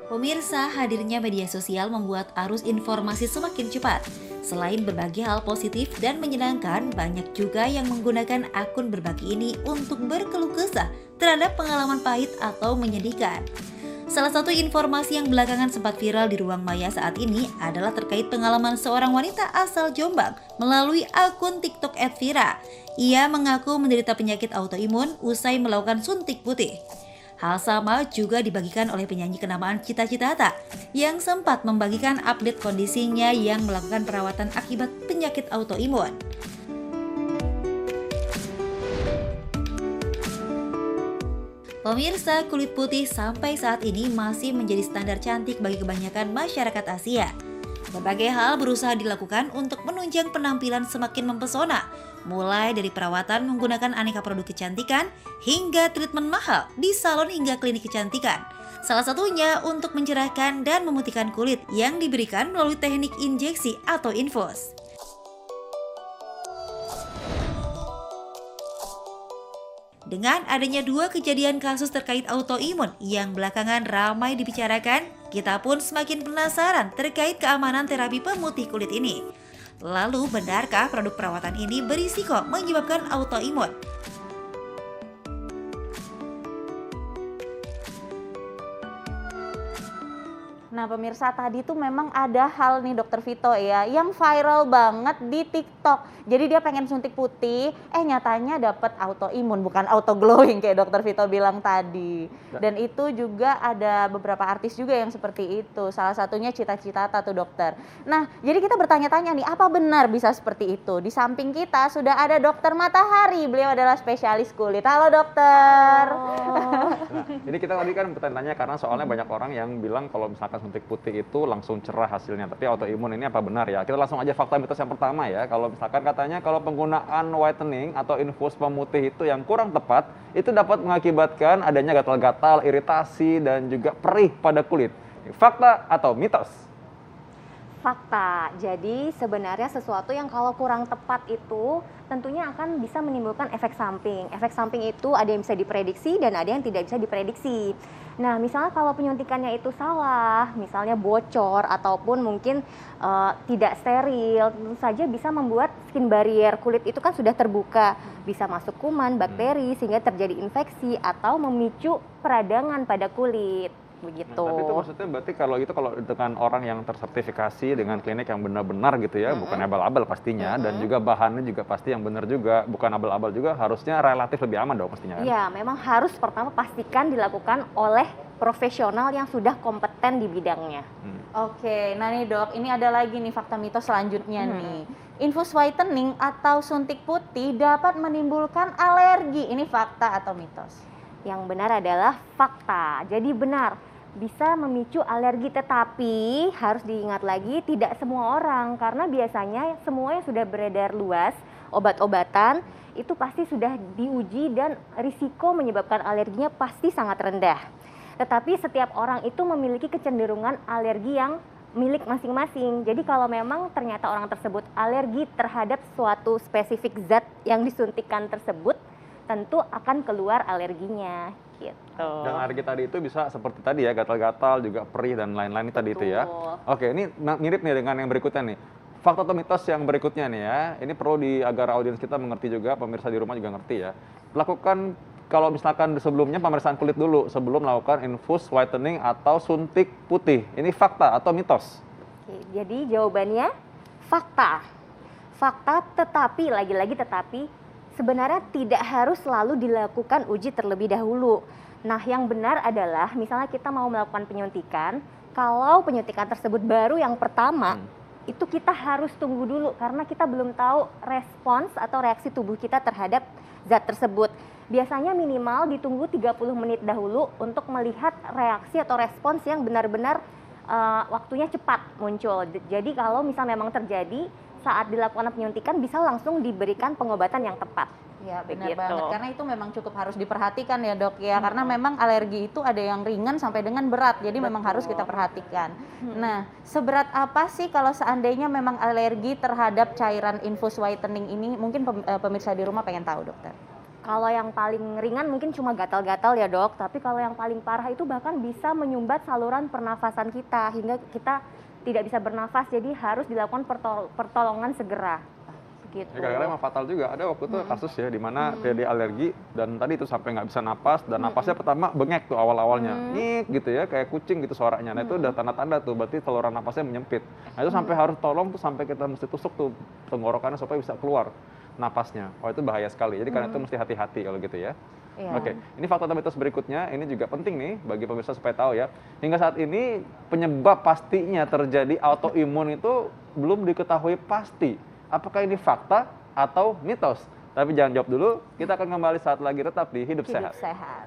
Pemirsa, hadirnya media sosial membuat arus informasi semakin cepat. Selain berbagi hal positif dan menyenangkan, banyak juga yang menggunakan akun berbagi ini untuk berkeluh kesah terhadap pengalaman pahit atau menyedihkan. Salah satu informasi yang belakangan sempat viral di ruang maya saat ini adalah terkait pengalaman seorang wanita asal Jombang melalui akun TikTok @vira. Ia mengaku menderita penyakit autoimun usai melakukan suntik putih. Hal sama juga dibagikan oleh penyanyi kenamaan Cita Citata yang sempat membagikan update kondisinya yang melakukan perawatan akibat penyakit autoimun. Pemirsa, kulit putih sampai saat ini masih menjadi standar cantik bagi kebanyakan masyarakat Asia. Berbagai hal berusaha dilakukan untuk menunjang penampilan semakin mempesona, mulai dari perawatan menggunakan aneka produk kecantikan hingga treatment mahal di salon hingga klinik kecantikan. Salah satunya untuk mencerahkan dan memutihkan kulit yang diberikan melalui teknik injeksi atau infus. Dengan adanya dua kejadian kasus terkait autoimun yang belakangan ramai dibicarakan, kita pun semakin penasaran terkait keamanan terapi pemutih kulit ini. Lalu, benarkah produk perawatan ini berisiko menyebabkan autoimun? Nah pemirsa, tadi tuh memang ada hal nih Dokter Vito ya yang viral banget di TikTok. Jadi dia pengen suntik putih, nyatanya dapat autoimun, bukan auto glowing kayak Dokter Vito bilang tadi. Dan itu juga ada beberapa artis juga yang seperti itu. Salah satunya Cita Citata tuh dokter. Nah, jadi kita bertanya-tanya nih, apa benar bisa seperti itu? Di samping kita sudah ada Dokter Matahari. Beliau adalah spesialis kulit. Halo dokter. Nah, ini kita tadi kan bertanya-tanya karena soalnya banyak orang yang bilang kalau misalkan suntik putih itu langsung cerah hasilnya, tapi autoimun ini apa benar ya? Kita langsung aja fakta mitos yang pertama ya. Kalau misalkan katanya kalau penggunaan whitening atau infus pemutih itu yang kurang tepat, itu dapat mengakibatkan adanya gatal-gatal, iritasi, dan juga perih pada kulit. Fakta atau mitos? Fakta. Jadi sebenarnya sesuatu yang kalau kurang tepat itu tentunya akan bisa menimbulkan efek samping. Efek samping itu ada yang bisa diprediksi dan ada yang tidak bisa diprediksi. Nah, misalnya kalau penyuntikannya itu salah, misalnya bocor ataupun mungkin tidak steril, tentu saja bisa membuat skin barrier kulit itu kan sudah terbuka, bisa masuk kuman, bakteri sehingga terjadi infeksi atau memicu peradangan pada kulit. Begitu. Nah, tapi itu maksudnya berarti kalau dengan orang yang tersertifikasi dengan klinik yang benar-benar gitu ya, bukan abal-abal pastinya, dan juga bahannya juga pasti yang benar juga, bukan abal-abal juga, harusnya relatif lebih aman dong pastinya kan? Iya, memang harus pertama pastikan dilakukan oleh profesional yang sudah kompeten di bidangnya. Oke, nah nih dok, ini ada lagi nih fakta mitos selanjutnya nih. Infus whitening atau suntik putih dapat menimbulkan alergi. Ini fakta atau mitos? Yang benar adalah fakta. Jadi benar, bisa memicu alergi, tetapi harus diingat lagi tidak semua orang, karena biasanya semua yang sudah beredar luas obat-obatan itu pasti sudah diuji dan risiko menyebabkan alerginya pasti sangat rendah. Tetapi setiap orang itu memiliki kecenderungan alergi yang milik masing-masing. Jadi kalau memang ternyata orang tersebut alergi terhadap suatu spesifik zat yang disuntikan tersebut, tentu akan keluar alerginya gitu. Dan alergi tadi itu bisa seperti tadi ya, gatal-gatal, juga perih dan lain-lain tadi itu ya. Oke, ini mirip nih dengan yang berikutnya nih. Fakta atau mitos yang berikutnya nih ya. Ini perlu agar audiens kita mengerti juga, pemirsa di rumah juga ngerti ya. Lakukan kalau misalkan sebelumnya pemeriksaan kulit dulu sebelum melakukan infus whitening atau suntik putih. Ini fakta atau mitos? Oke, jadi jawabannya fakta. Fakta, tetapi lagi-lagi tetapi sebenarnya tidak harus selalu dilakukan uji terlebih dahulu. Nah, yang benar adalah misalnya kita mau melakukan penyuntikan, kalau penyuntikan tersebut baru yang pertama, itu kita harus tunggu dulu karena kita belum tahu respons atau reaksi tubuh kita terhadap zat tersebut. Biasanya minimal ditunggu 30 menit dahulu untuk melihat reaksi atau respons yang benar-benar waktunya cepat muncul. Jadi kalau misalnya memang terjadi, saat dilakukan penyuntikan bisa langsung diberikan pengobatan yang tepat. Ya benar banget, karena itu memang cukup harus diperhatikan ya dok ya, karena memang alergi itu ada yang ringan sampai dengan berat, jadi memang harus kita perhatikan. Nah, seberat apa sih kalau seandainya memang alergi terhadap cairan infus whitening ini? Mungkin pemirsa di rumah pengen tahu dokter. Kalau yang paling ringan mungkin cuma gatal-gatal ya dok, tapi kalau yang paling parah itu bahkan bisa menyumbat saluran pernafasan kita hingga kita tidak bisa bernafas, jadi harus dilakukan pertolongan segera. Begitu. Ya, kadang-kadang emang fatal juga. Ada waktu itu kasus ya, di mana dia alergi dan tadi itu sampai nggak bisa napas dan napasnya pertama bengek tuh awal-awalnya, nyik gitu ya, kayak kucing gitu suaranya. Nah itu udah tanda-tanda tuh, berarti saluran napasnya menyempit. Nah itu sampai harus tolong tuh, sampai kita mesti tusuk tuh tenggorokannya supaya bisa keluar napasnya. Oh itu bahaya sekali. Jadi karena itu mesti hati-hati kalau gitu ya. Iya. Oke, ini fakta atau mitos berikutnya, ini juga penting nih bagi pemirsa supaya tahu ya. Hingga saat ini penyebab pastinya terjadi autoimun itu belum diketahui pasti. Apakah ini fakta atau mitos? Tapi jangan jawab dulu, kita akan kembali saat lagi tetap di Hidup Sehat. Hidup sehat.